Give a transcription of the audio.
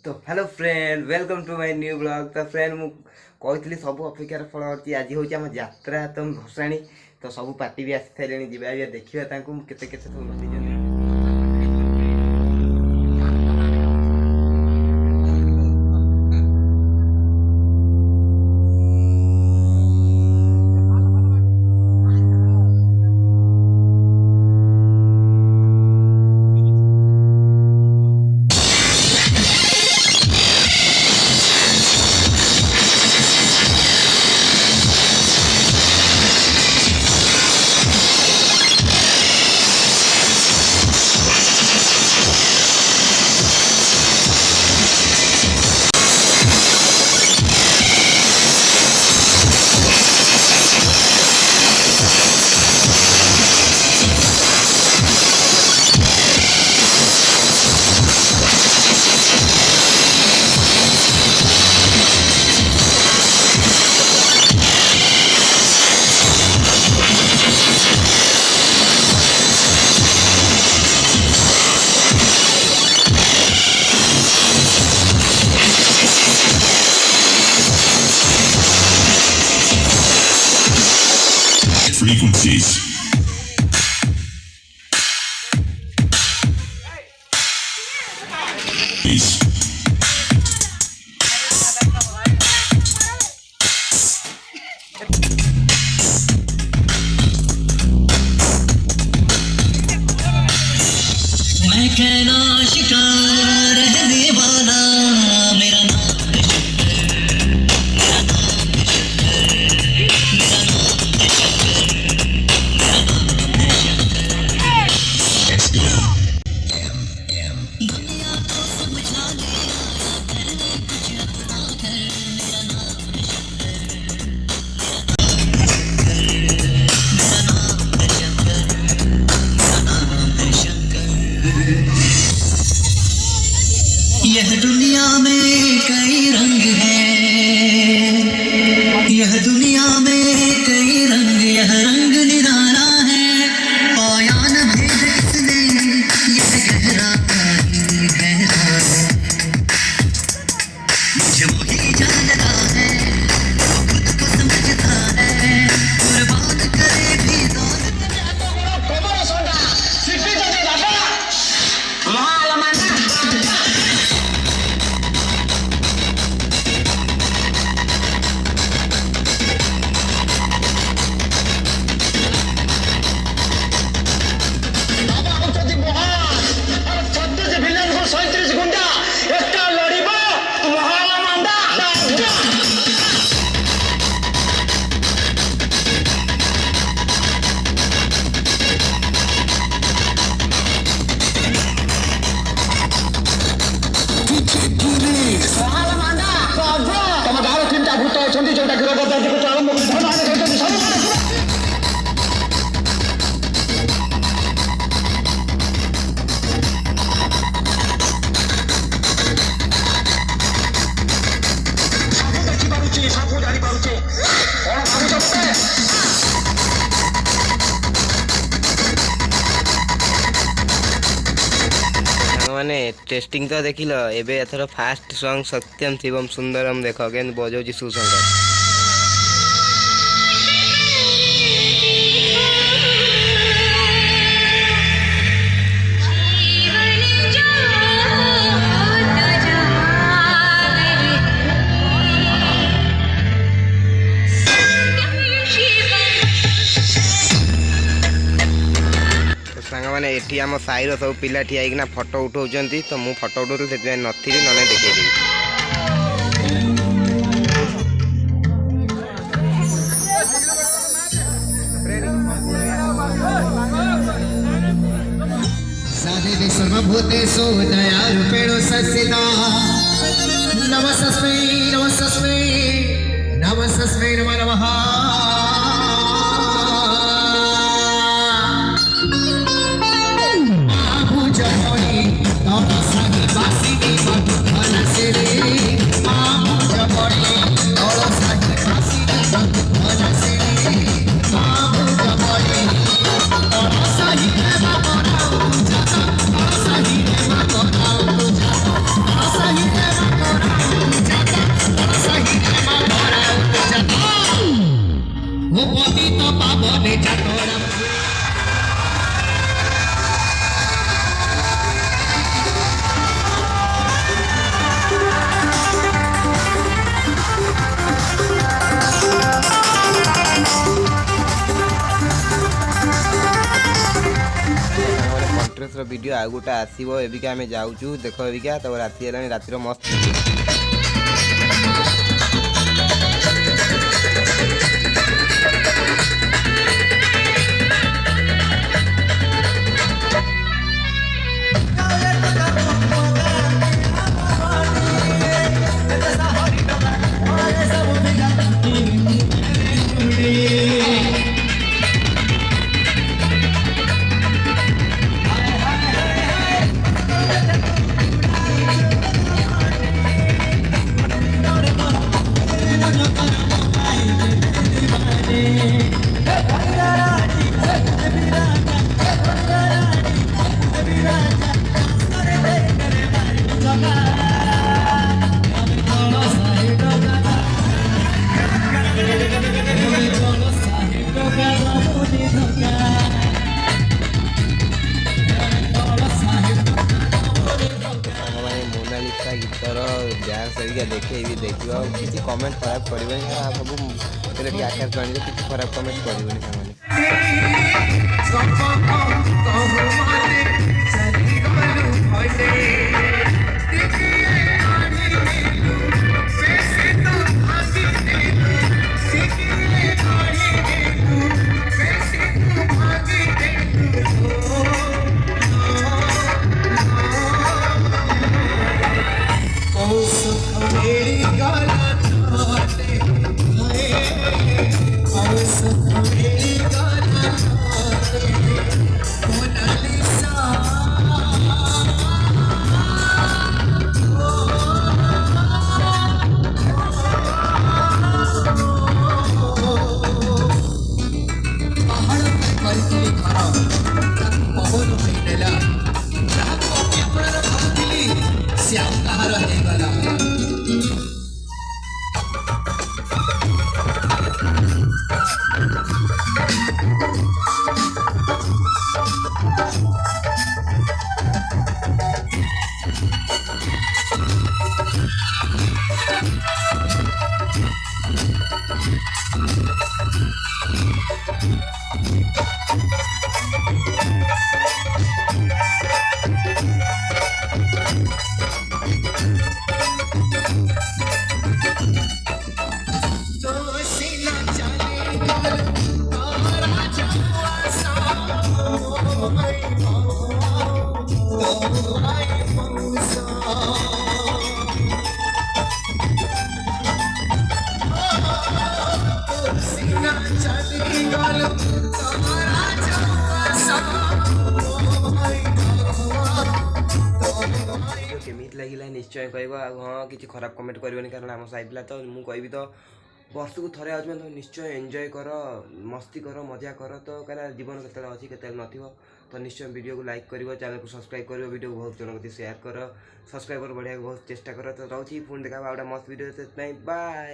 तो hello friend welcome to my new blog. तो friend मु कही सब अपेक्षार फल अच्छी आज हूँ आम यात्रा तो भसाणी तो सब पार्टी भी आसी सारे जा देखा केते केते सब बसई। Frequencies. Peace. मैं कहना शिकार रहने वाला मेरा नाम यह दुनिया में कई रंग हैं, यह दुनिया में कई रंग, यह रंग निराला है, पाया न भेद इसने, यह गहरा ही गहरा है, मुझे वही जानता है, वो खुद को समझता है, कुर्बान करे भी मैंने टेस्टिंग तो देख लो एबे एथर फास्ट सॉन्ग सत्यम शिवम सुंदरम देख के बजाऊँ सुशंकर। सांग मैंने एठी आम साईर सब पिला ठिया होना फोटो उठाऊँ तो मुझे फोटो उठाऊँ से नी ना देखेदी। सर्वभूतेषु दयारूपेण संस्थिता नमस्तस्मै नमस्तस्मै नमस्तस्मै नमो नमः। Say वीडियो आउ गोटे आसो एबिका आम जाऊँ देख एबिका तो राति है रातिर मस्त मोनालिसा गीतर डांस एरिया देखे भी देख किसी कमेंट खराब कर सब आकाशवाणी किसी खराब कमेंट कर केमित लगिला निश्चय कह हाँ कि खराब कमेंट करनी कारण आम साई पिला तो मुझे कहबी तो वर्ष को थे आज तो निश्चय एंजॉय कर मस्ती कर मजा कर तो क्या जीवन के अच्छी के नथिबो तो निश्चय वीडियो को लाइक कर चैनल को सब्सक्राइब कर वीडियो को बहुत जन शेयर कर सब्सक्राइबर बढ़िया बहुत चेष्टा कर तो रोची पुणी देखा गोटे मस्त वीडियो बाय।